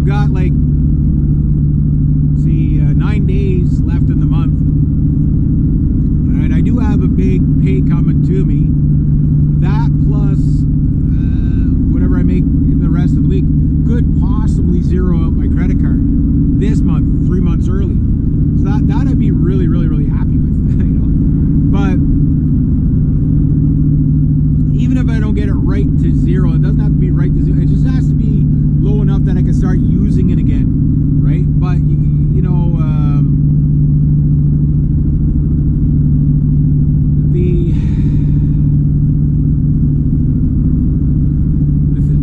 I've got like, see, 9 days left in the month, and I do have a big pay coming to me. That plus whatever I make in the rest of the week could possibly zero out my credit card this month, 3 months early. So that I'd be really, really, really happy with, you know. But even if I don't get it right to zero, it doesn't have to be right to zero. It just has to be low enough that I can start using it again, right? But you know,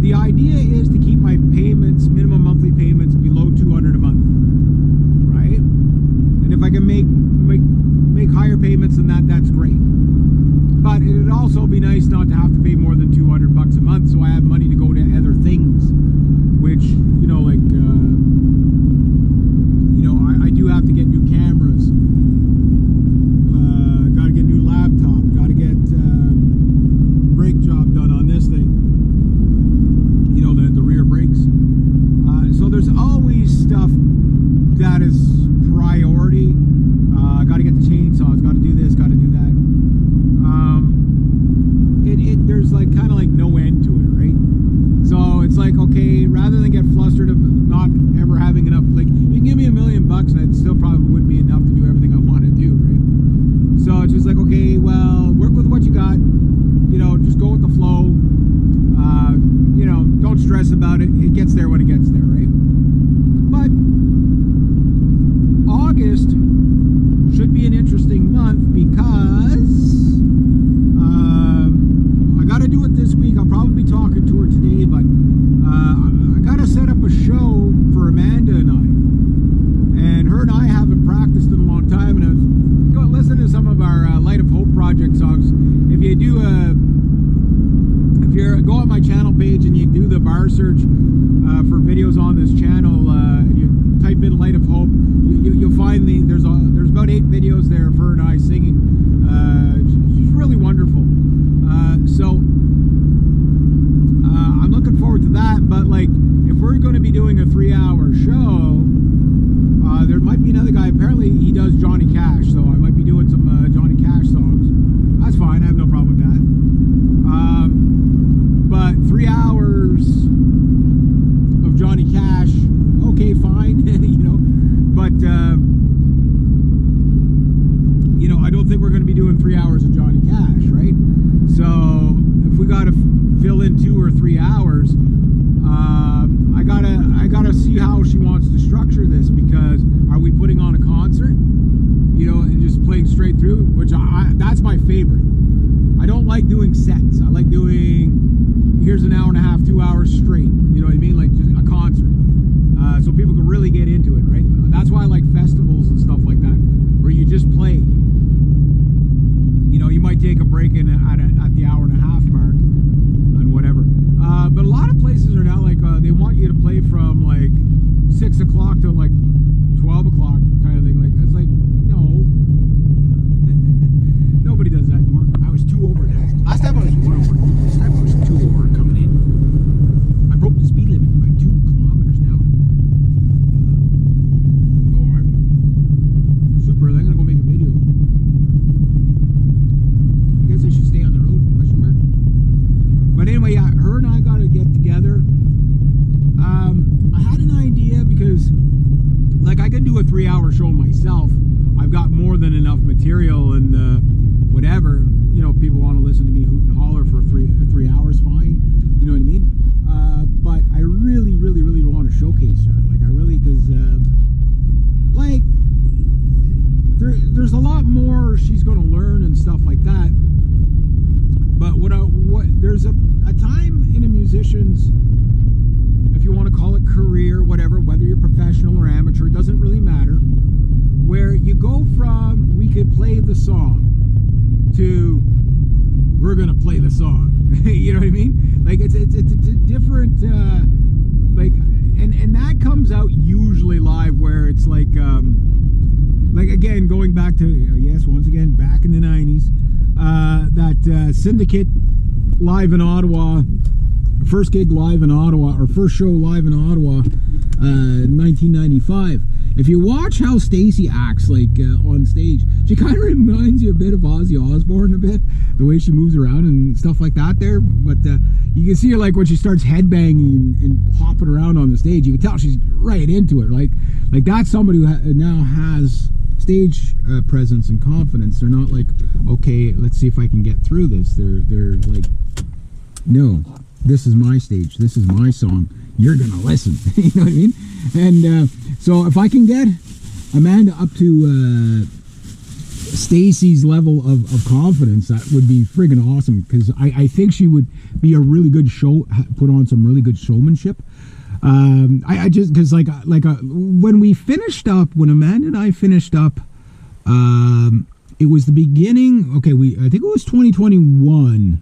the idea is to keep my payments, minimum monthly payments, below $200 a month, right? And if I can make higher payments than that, that's great. But it'd also be nice not to have to pay more than $200 a month, so I have money to go to other things, which, you know, like, you know, I do have to get new cameras, got to get a new laptop, got to get brake job done on this thing, you know, the rear brakes. So there's always stuff that is priority. Got to get the chainsaws, got to do this, got to do that. There's like kind of like no end to it, right? So it's like, okay, rather than get flustered of not ever having enough, like, you can give me $1 million and it still probably wouldn't be enough to do everything I want to do, right? So it's just like, okay, well, work with what you got, you know, just go with the flow, you know, don't stress about it. It gets there when it gets there, right? But August should be an interesting month because I got to do it this week. I'll probably be talking to her today, but I got to set up a show for Amanda and I. And her and I haven't practiced in a long time, and I was going to listen to some of our Light of Hope Project songs. If you do if you go on my channel page and you do the bar search for videos on this channel, you type in Light of Hope, you'll find there's about 8 videos there of her and I singing. She's really wonderful. So I'm looking forward to that. But like, if we're going to be doing a 3-hour show, there might be another guy. Apparently he does Johnny Cash, so I might be doing some Johnny Cash songs. That's fine, I have no problem with that. But 3 hours of Johnny Cash, okay, fine, you know. But you know, I don't think we're going to be doing 3 hours of Johnny Cash, right? So if we got to fill in 2 or 3 hours, I gotta see how she wants to structure this, because are we putting on a concert, you know, and just playing straight through, which that's my favorite. I don't like doing sets. I like doing, here's an hour and a half, 2 hours straight, you know what I mean, like just a concert, so people can really get into it, right? That's why I like festivals and stuff like that, where you just play. You know, you might take a break at the hour and a half mark and whatever. But a lot of places are now like, they want you to play from like 6 o'clock to like 12 o'clock kind of thing. Like, it's like, no. Nobody does that anymore. I was 2 over now. Last time I was 1 over. This time I was 2 over coming in. I broke the speed limit by 2 kilometers an hour. Oh, I'm super early. I'm going to go make a video. I guess I should stay on the road, question mark. But anyway, yeah, her and I got to get together. I had an idea, because like, I could do a 3-hour show myself. I've got more than enough material, and whatever, you know, if people want to listen to me hoot and holler for 3 hours, fine, you know what I mean? But I really, really, really want to showcase her. Like, I really, because like, there's a lot more she's going to learn and stuff like that. But there's a time in a musician's, if you want to call it career, whatever, whether you're professional or amateur, it doesn't really matter, where you go from, we could play the song, to, we're gonna play the song. You know what I mean? Like, it's a different, like, and that comes out usually live, where it's like again, going back to, yes, once again, back in the 90s, that Syndicate live in Ottawa, first gig live in Ottawa, or first show live in Ottawa, 1995. If you watch how Stacey acts like on stage, she kind of reminds you a bit of Ozzy Osbourne, a bit the way she moves around and stuff like that there. But you can see her like when she starts headbanging and hopping around on the stage, you can tell she's right into it. Like that's somebody who now has stage presence and confidence. They're not like, okay, let's see if I can get through this. They're like, no, this is my stage, this is my song, you're gonna listen. You know what I mean? And so if I can get Amanda up to Stacey's level of confidence, that would be friggin' awesome, because I think she would be a really good show, put on some really good showmanship. I just, because when we finished up, when Amanda and I finished up, it was the beginning, okay, I think it was 2021.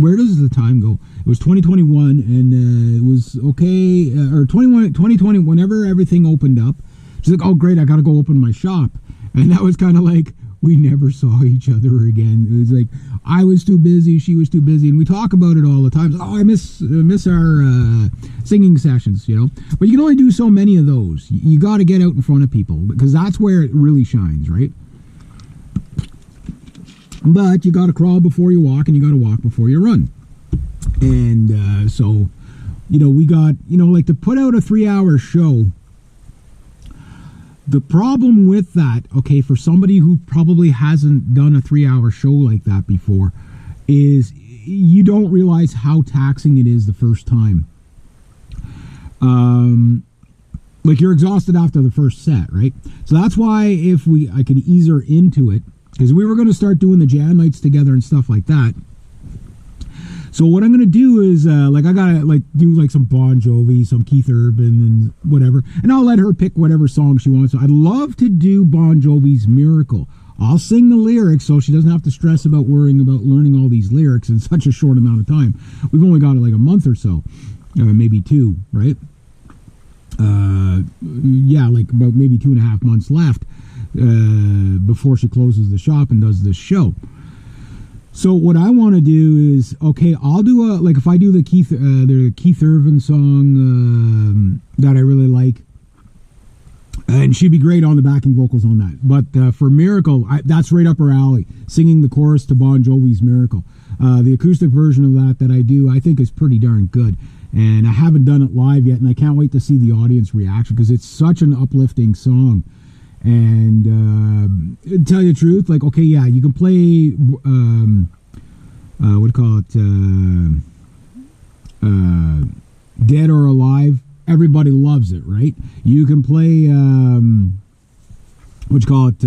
Where does the time go? It was 2021, and it was okay, or 2020, whenever everything opened up. She's like, oh great, I gotta go open my shop. And that was kind of like, we never saw each other again. It was like, I was too busy, she was too busy, and we talk about it all the time. Oh, I miss our singing sessions, you know. But you can only do so many of those. You got to get out in front of people, because that's where it really shines, right? But you got to crawl before you walk, and you got to walk before you run. And so, you know, we got, you know, like to put out a 3-hour show. The problem with that, okay, for somebody who probably hasn't done a 3-hour show like that before, is you don't realize how taxing it is the first time. Like you're exhausted after the first set, right? So that's why I could ease her into it, because we were going to start doing the jam nights together and stuff like that. So what I'm going to do is, I got to do some Bon Jovi, some Keith Urban and whatever. And I'll let her pick whatever song she wants. So I'd love to do Bon Jovi's Miracle. I'll sing the lyrics so she doesn't have to stress about worrying about learning all these lyrics in such a short amount of time. We've only got like a month or so, maybe 2, right? Yeah, like about maybe 2.5 months left before she closes the shop and does this show. So what I want to do is, okay, I'll do if I do the Keith Urban song that I really like, and she'd be great on the backing vocals on that. But for Miracle, that's right up her alley, singing the chorus to Bon Jovi's Miracle. The acoustic version of that I do, I think is pretty darn good. And I haven't done it live yet, and I can't wait to see the audience reaction, because it's such an uplifting song. And to tell you the truth, like, okay, yeah, you can play what do you call it, Dead or Alive. Everybody loves it, right? You can play what do you call it,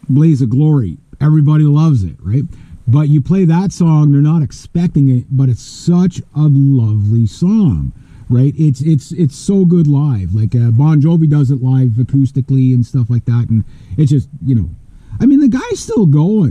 Blaze of Glory. Everybody loves it, right? But you play that song, they're not expecting it, but it's such a lovely song. Right, it's so good live. Like Bon Jovi does it live acoustically and stuff like that, and it's just, you know, I mean, the guy's still going.